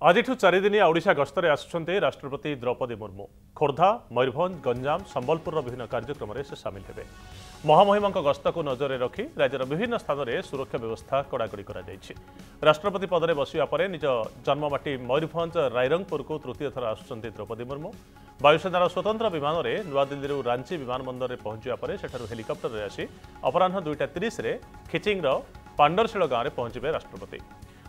आज 4 ओडिशा गस्तरे आसुछन्ते राष्ट्रपति द्रौपदी मुर्मू। खोर्धा, मयूरभंज, गंजाम, संबलपुर विभिन्न कार्यक्रम में से सामिल हेबे। महामहिमा गस्त को नजर रखी राज्यर विभिन्न स्थान में सुरक्षा व्यवस्था कड़ाकड़ी करा जायछि। राष्ट्रपति पद में बसिया परे निज जन्ममाटी मयूरभंज रायरंगपुर को तृतीय थर आसुछन्ते द्रौपदी मुर्मू। वायुसेनार स्वतंत्र विमान में नुआदिल्ली रांची विमानबंदर में पहुंचा पर सेठारु हेलिकप्टर आसी अपराह 2:30 खिचिंगर पांडरशिल गांव में पहुंचे राष्ट्रपति।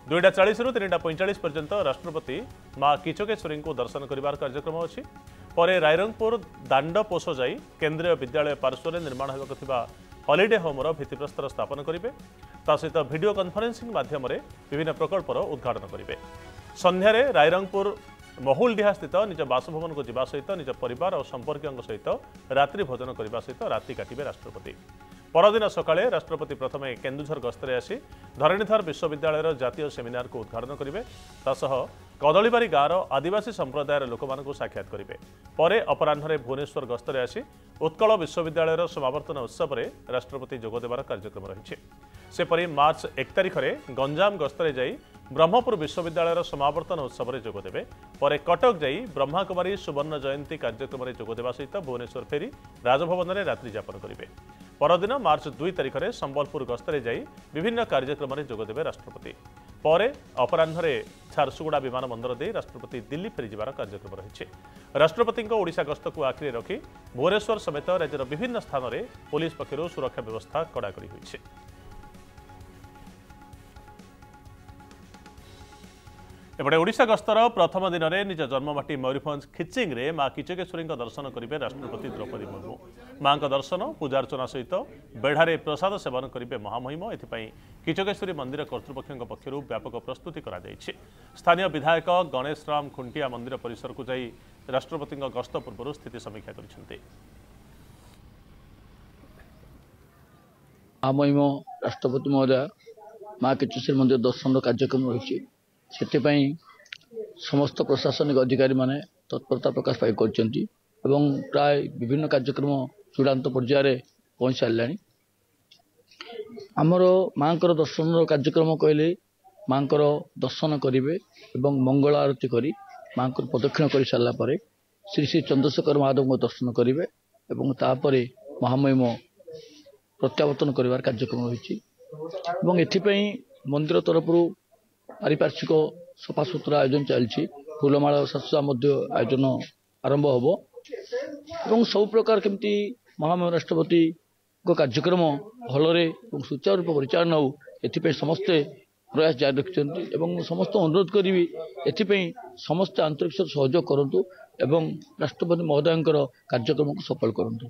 2:40 ରୁ 3:45 पर्यंत राष्ट्रपति मां किचकेश्वरी को दर्शन करिवार कार्यक्रम अछि। परे रायरंगपुर दांडपोष जाई केंद्रीय विद्यालय पार्श्व निर्माण होगा थिबा हॉलिडे होमर भित्तिप्रस्तर स्थापन करिवे। ता सहित वीडियो कॉन्फ्रेंसिंग माध्यम विभिन्न प्रकल्पर उद्घाटन करिवे। संध्यारे रायरंगपुर महुलडिहा स्थित निज बासभवन को जिबा सहित निज परिवार और संपर्कियों सहित रात्रि भोजन करने सहित राति काटिबे राष्ट्रपति। परदिन सकाळे राष्ट्रपति प्रथमे केन्दुझर गस्तरे आसी धरणीधर विश्वविद्यालय जातीय सेमिनार को उद्घाटन करिवे। तासह कदलीबारी गाँवर आदिवासी संप्रदायर लोकमानकु साक्षात करिवे। परे अपराह्न भुवनेश्वर गस्तरे आसी उत्कल विश्वविद्यालय समावर्तन उत्सव में राष्ट्रपति जोगदेवार कार्यक्रम रही। सेपरी मार्च 1 तारिख में गंजाम गस्तरे जाई ब्रह्मपुर विश्वविद्यालय समावर्तन उत्सव में जोगदेवे। परे कटक जाई ब्रह्माकुमारी सुवर्ण जयंती कार्यक्रम में जोगदेवा सहित भुवनेश्वर फेरी राजभवन में रात्रि यापन करिवे। परदिन मार्च 2 तारिख में संबलपुर गस्तरे जाई विभिन्न कार्यक्रम में जोगदेवे राष्ट्रपति। परे अपराह्न झारसुगुड़ा विमानबंदर दे राष्ट्रपति दिल्ली फेरी जिबार कार्यक्रम रही। राष्ट्रपति ओडिशा गस्त को आखिरी रखी भुवनेश्वर समेत राज्यर विभिन्न स्थान में पुलिस पक्षर सुरक्षा व्यवस्था कड़ाकड़ी होइछे। एपटे ओडिशा गस्तर प्रथम दिन में निज जन्ममाटी मयूरभंज खिचिंगे मां किचकेश्वरी दर्शन करेंगे राष्ट्रपति द्रौपदी मुर्मू। मां दर्शन पूजार्चना सहित बेढ़ारे प्रसाद सेवन करेंगे महामहिम। एथिपाई किचकेश्वरी मंदिर कर्तृपक्ष पक्षर व्यापक प्रस्तुति करा जायछि। स्थानीय विधायक गणेश राम खुंटिया मंदिर परिसर को जाई राष्ट्रपति गस्त पूर्व स्थिति समीक्षा करिसेंते। महामहिम राष्ट्रपति महोदय मां किचकेश्वरी मंदिर दर्शन कार्यक्रम रही। सेतिपाई समस्त प्रशासनिक अधिकारी माने तत्परता प्रकाश पाई करछंती एवं प्राय विभिन्न कार्यक्रम चूड़ांत पर्यायर पहुंच सारे। आमर मांकर दर्शन कार्यक्रम कहले मांकर दर्शन करेंगे एवं मंगल आरती करी मांकर प्रदक्षिण कर सारा पर श्री श्री चंद्रशेखर महादेव को दर्शन करेंगे एवं तापरे महामहिम प्रत्यावर्तन कर कार्यक्रम रही। एथिपाई मंदिर तरफ पारिपार्श्विक सफासुतरा आयोजन चलती फूलमाला साजसज्जा आयोजन आरंभ हम सब प्रकार केमती महामहिम राष्ट्रपति कार्यक्रम भलरे सुचारू रूप परिचालन हो एथिपाई समस्ते प्रयास जारी रखिंट। समस्त अनुरोध करी एथिपाई समस्त आंतरिक सहयोग करंतु एवं राष्ट्रपति महोदय कार्यक्रम को सफल करंतु।